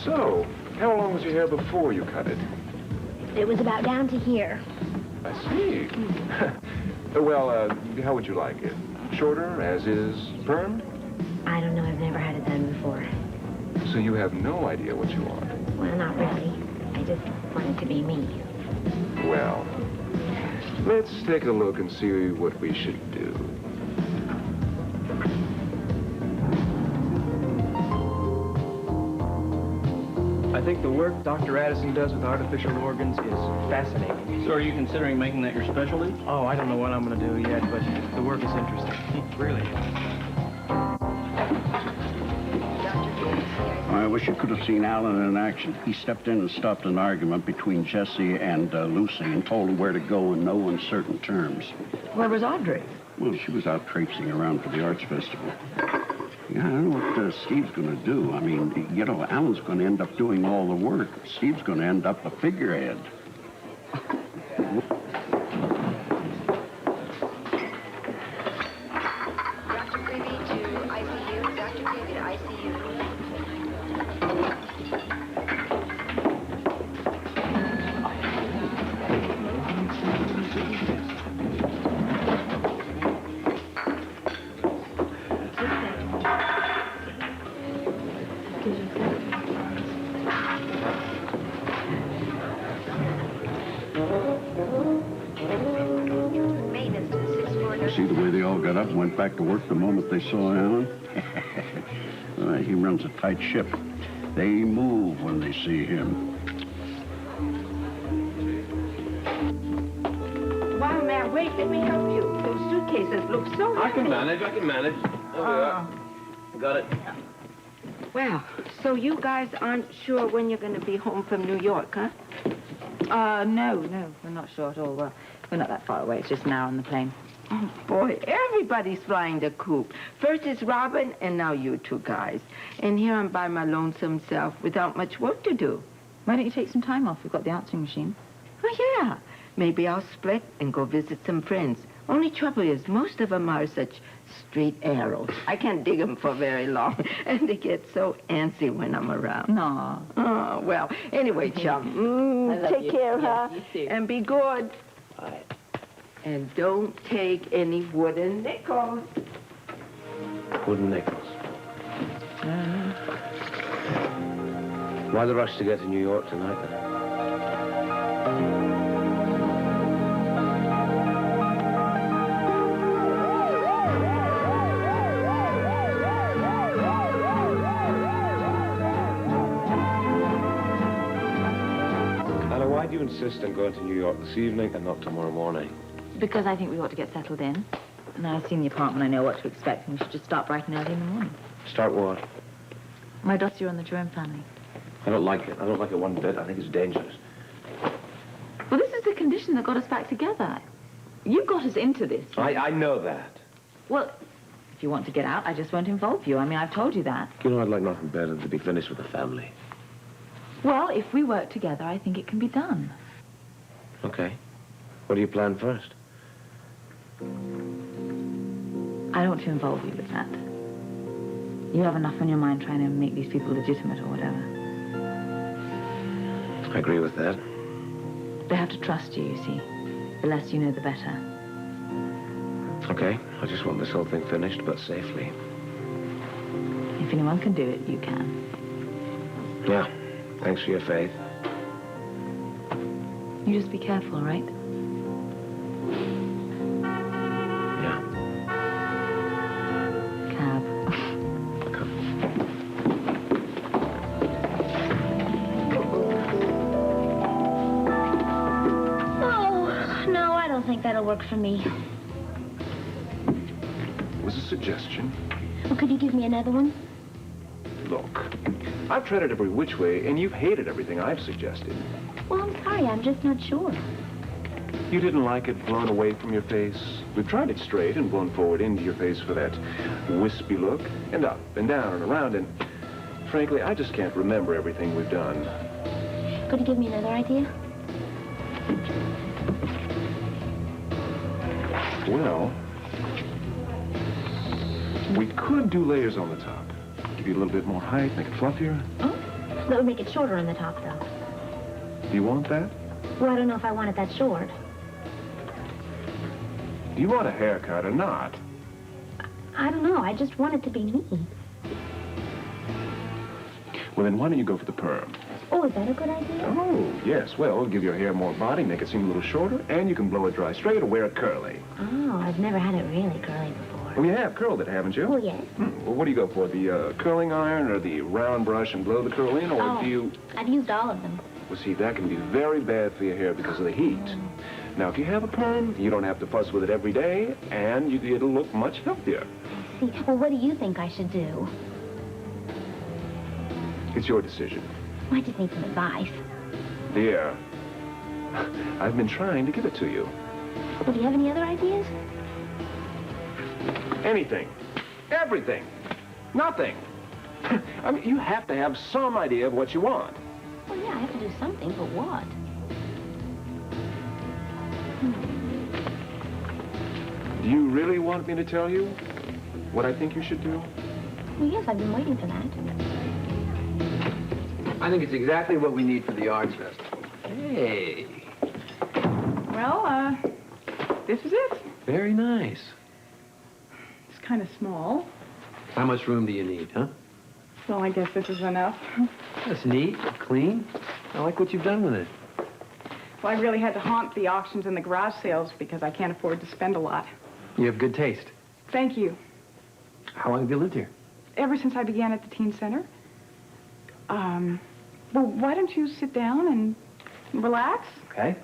So, how long was your hair before you cut it? It was about down to here. I see. Well, how would you like it? Shorter, as is, permed? I don't know. I've never had it done before. So you have no idea what you want? Well, not really. I just want it to be me. Well, let's take a look and see what we should do. I think the work Dr. Addison does with artificial organs is fascinating. So are you considering making that your specialty? Oh, I don't know what I'm going to do yet, but the work is interesting. Really. I wish you could have seen Alan in action. He stepped in and stopped an argument between Jesse and Lucy and told her where to go in no uncertain terms. Where was Audrey? Well, she was out traipsing around for the arts festival. Yeah, I don't know what Steve's going to do. I mean, you know, Alan's going to end up doing all the work. Steve's going to end up a figurehead. Dr. Creevy to ICU. Dr. Creevy to ICU. See the way they all got up and went back to work the moment they saw Alan? He runs a tight ship. They move when they see him. Wow, man, wait, let me help you. Those suitcases look so heavy. I can manage. There we are. Got it. Wow, so you guys aren't sure when you're going to be home from New York, huh? No, we're not sure at all. We're not that far away. It's just an hour on the plane. Oh, boy, everybody's flying the coop. First it's Robin, and now you two guys. And here I'm by my lonesome self without much work to do. Why don't you take some time off? We've got the answering machine. Oh, yeah. Maybe I'll split and go visit some friends. Only trouble is, most of them are such straight arrows. I can't dig them for very long, and they get so antsy when I'm around. No. Oh, well, anyway, chum, take care, huh? You too. And be good. All right. And don't take any wooden nickels. Wooden nickels. Why the rush to get to New York tonight, then? Anna, why do you insist on going to New York this evening and not tomorrow morning? Because I think we ought to get settled in. And I've seen the apartment. I know what to expect. And we should just start bright and early in the morning. Start what? My dossier on the Jerome family. I don't like it. I don't like it one bit. I think it's dangerous. Well, this is the condition that got us back together. You got us into this. I know that. Well, if you want to get out, I just won't involve you. I mean, I've told you that. You know, I'd like nothing better than to be finished with the family. Well, if we work together, I think it can be done. Okay. What do you plan first? I don't want to involve you with that. You have enough on your mind trying to make these people legitimate or whatever. I agree with that. They have to trust you, you see. The less you know, the better. Okay. I just want this whole thing finished, but safely. If anyone can do it, you can. Yeah. Thanks for your faith. You just be careful, all right? Yeah. Cab. Oh, no, I don't think that'll work for me. It was a suggestion. Well, could you give me another one? Look, I've tried it every which way, and you've hated everything I've suggested. Well, I'm sorry, I'm just not sure. You didn't like it blown away from your face. We've tried it straight and blown forward into your face for that wispy look, and up and down and around, and frankly, I just can't remember everything we've done. Could you give me another idea? Well, we could do layers on the top. Give you a little bit more height, make it fluffier. Oh? That would make it shorter on the top, though. Do you want that? Well, I don't know if I want it that short. Do you want a haircut or not? I don't know. I just want it to be me. Well, then why don't you go for the perm? Oh, is that a good idea? Oh, yes. Well, it'll give your hair more body, make it seem a little shorter, and you can blow it dry straight or wear it curly. Oh, I've never had it really curly before. Well, you have curled it, haven't you? Oh, yes. Well, what do you go for? The curling iron or the round brush and blow the curl in, or do you... I've used all of them. Well, see, that can be very bad for your hair because of the heat. Now, if you have a perm, you don't have to fuss with it every day, and it'll look much healthier. I see. Well, what do you think I should do? It's your decision. I just need some advice. Dear, I've been trying to give it to you. Well, do you have any other ideas? Anything. Everything. Nothing. I mean, you have to have some idea of what you want. Well, yeah, I have to do something, but what? Do you really want me to tell you what I think you should do? Well, yes, I've been waiting for that. I think it's exactly what we need for the Arts Festival. Hey. Well, this is it. Very nice. It's kind of small. How much room do you need, huh? Well, I guess this is enough. That's neat, clean. I like what you've done with it. Well, I really had to haunt the auctions and the garage sales because I can't afford to spend a lot. You have good taste. Thank you. How long have you lived here? Ever since I began at the teen center. Well, why don't you sit down and relax? Okay.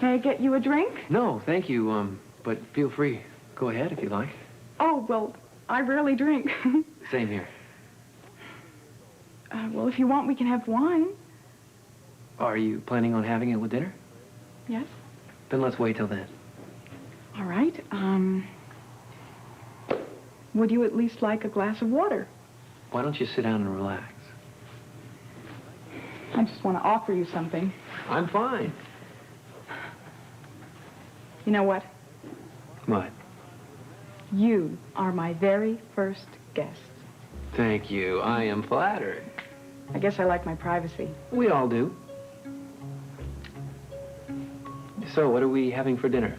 May I get you a drink? No, thank you, but feel free. Go ahead if you like. Oh, well, I rarely drink. Same here. Well, if you want, we can have wine. Are you planning on having it with dinner? Yes? Then let's wait till then. All right. Would you at least like a glass of water? Why don't you sit down and relax? I just want to offer you something. I'm fine. You know what? What? You are my very first guest. Thank you. I am flattered. I guess I like my privacy. We all do. So, what are we having for dinner?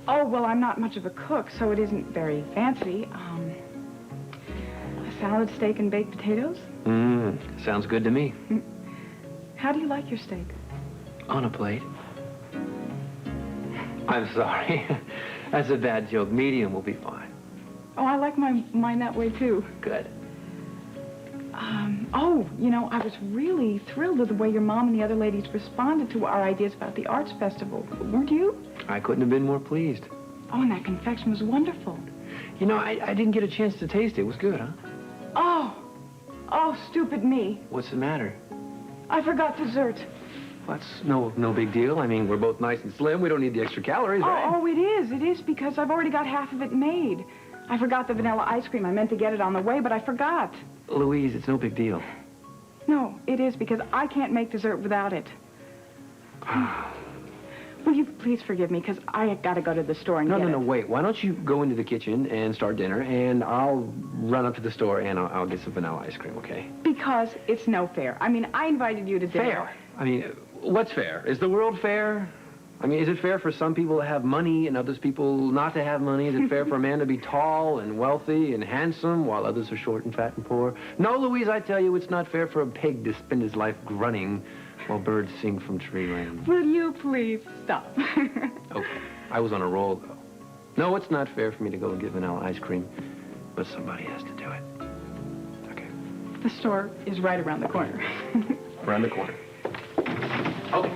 Oh, well, I'm not much of a cook, so it isn't very fancy. A salad, steak, and baked potatoes? Sounds good to me. How do you like your steak? On a plate. I'm sorry. That's a bad joke. Medium will be fine. Oh, I like mine that way, too. Good. Oh, you know, I was really thrilled with the way your mom and the other ladies responded to our ideas about the Arts Festival. Weren't you? I couldn't have been more pleased. Oh, and that confection was wonderful. You know, I didn't get a chance to taste it. It was good, huh? Oh, stupid me. What's the matter? I forgot dessert. That's no big deal. I mean, we're both nice and slim. We don't need the extra calories, right? Oh, it is. It is because I've already got half of it made. I forgot the vanilla ice cream. I meant to get it on the way, but I forgot. Louise, it's no big deal. No, it is because I can't make dessert without it. Will you please forgive me because I got to go to the store and get it. No, wait. Why don't you go into the kitchen and start dinner, and I'll run up to the store and I'll get some vanilla ice cream, okay? Because it's no fair. I mean, I invited you to dinner. Fair? I mean, what's fair? Is the world fair? I mean, is it fair for some people to have money and others people not to have money? Is it fair for a man to be tall and wealthy and handsome while others are short and fat and poor? No, Louise, I tell you, it's not fair for a pig to spend his life grunting while birds sing from treeland. Will you please stop? Okay, I was on a roll, though. No, it's not fair for me to go and get vanilla ice cream, but somebody has to do it. Okay. The store is right around the corner. Around the corner. Okay.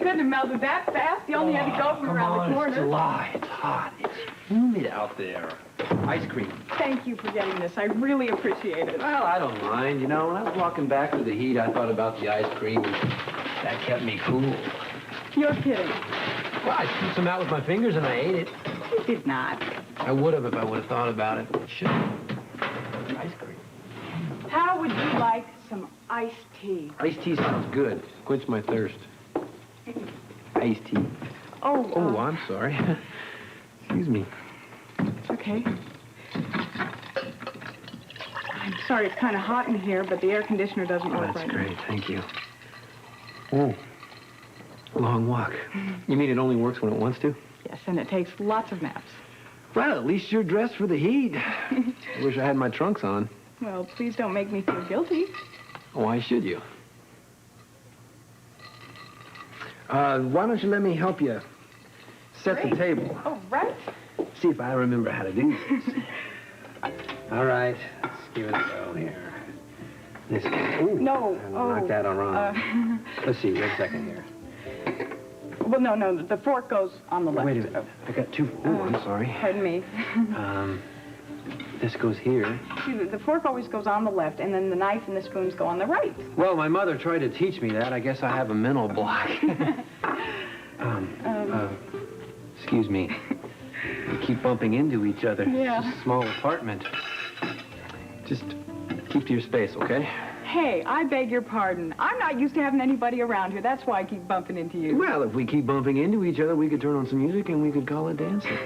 couldn't have melted that fast. You only had to go from around the corner. It's July. It's hot. It's humid out there. Ice cream. Thank you for getting this. I really appreciate it. Well, I don't mind. You know, when I was walking back through the heat, I thought about the ice cream, and that kept me cool. You're kidding. Well, I scooped some out with my fingers, and I ate it. You did not. I would have if I would have thought about it. Shit. Ice cream. How would you like some iced tea? Iced tea sounds good. Quench my thirst. Iced tea. Oh, Oh, I'm sorry. Excuse me. it's okay. I'm sorry, it's kind of hot in here, but the air conditioner doesn't work That's right great. Thank you. Oh, long walk. You mean it only works when it wants to? now. Yes, and it takes lots of naps. Well, at least you're dressed for the heat. I wish I had my trunks on. Well, please don't make me feel guilty. Why should you? Why don't you let me help you set the Great. table? Oh, right. See if I remember how to do this. All right, let's give it a go here. This ooh, No, I knocked that on wrong. Let's see, wait a second here. Well, no, the fork goes on the left. Wait a minute, I got two. Oh, I'm sorry. Pardon me. This goes here. See, the fork always goes on the left, and then the knife and the spoons go on the right. Well, my mother tried to teach me that. I guess I have a mental block. Excuse me. We keep bumping into each other. Yeah. It's just a small apartment. Just keep to your space, okay? Hey, I beg your pardon. I'm not used to having anybody around here. That's why I keep bumping into you. Well, if we keep bumping into each other, we could turn on some music and we could call it dancing.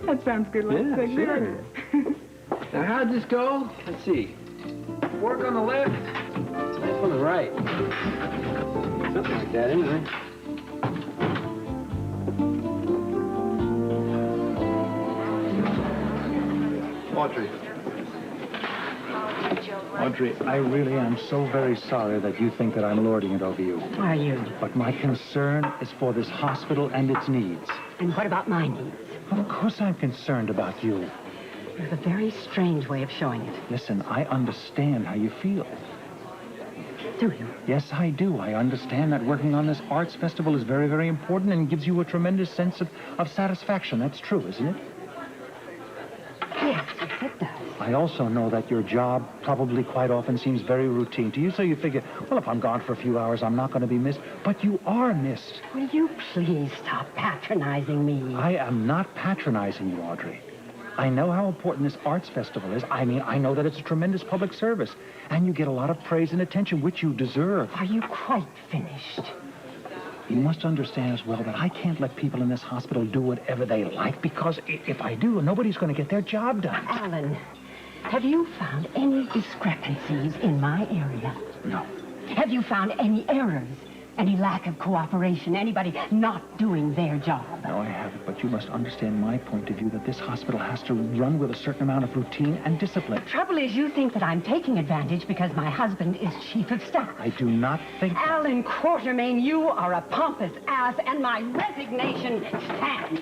That sounds good. Let's Yeah, sing sure. it. Now, how'd this go? Let's see. Work on the left, knife on the right. Something like that, anyway. Audrey. Audrey, I really am so very sorry that you think that I'm lording it over you. Are you? But my concern is for this hospital and its needs. And what about my needs? Of course I'm concerned about you. You have a very strange way of showing it. Listen, I understand how you feel. Do you? Yes, I do. I understand that working on this arts festival is very, very important and gives you a tremendous sense of satisfaction. That's true, isn't it? Yes, it does. I also know that your job probably quite often seems very routine to you, so you figure, well, if I'm gone for a few hours, I'm not going to be missed. But you are missed. Will you please stop patronizing me? I am not patronizing you, Audrey. I know how important this arts festival is. I mean, I know that it's a tremendous public service, and you get a lot of praise and attention, which you deserve. Are you quite finished? You must understand as well that I can't let people in this hospital do whatever they like, because if I do, nobody's going to get their job done. Alan, have you found any discrepancies in my area? No. Have you found any errors? Any lack of cooperation? Anybody not doing their job? No, I haven't, but you must understand my point of view that this hospital has to run with a certain amount of routine and discipline. Trouble is, you think that I'm taking advantage because my husband is chief of staff. I do not think that. Alan Quartermain, you are a pompous ass, and my resignation stands.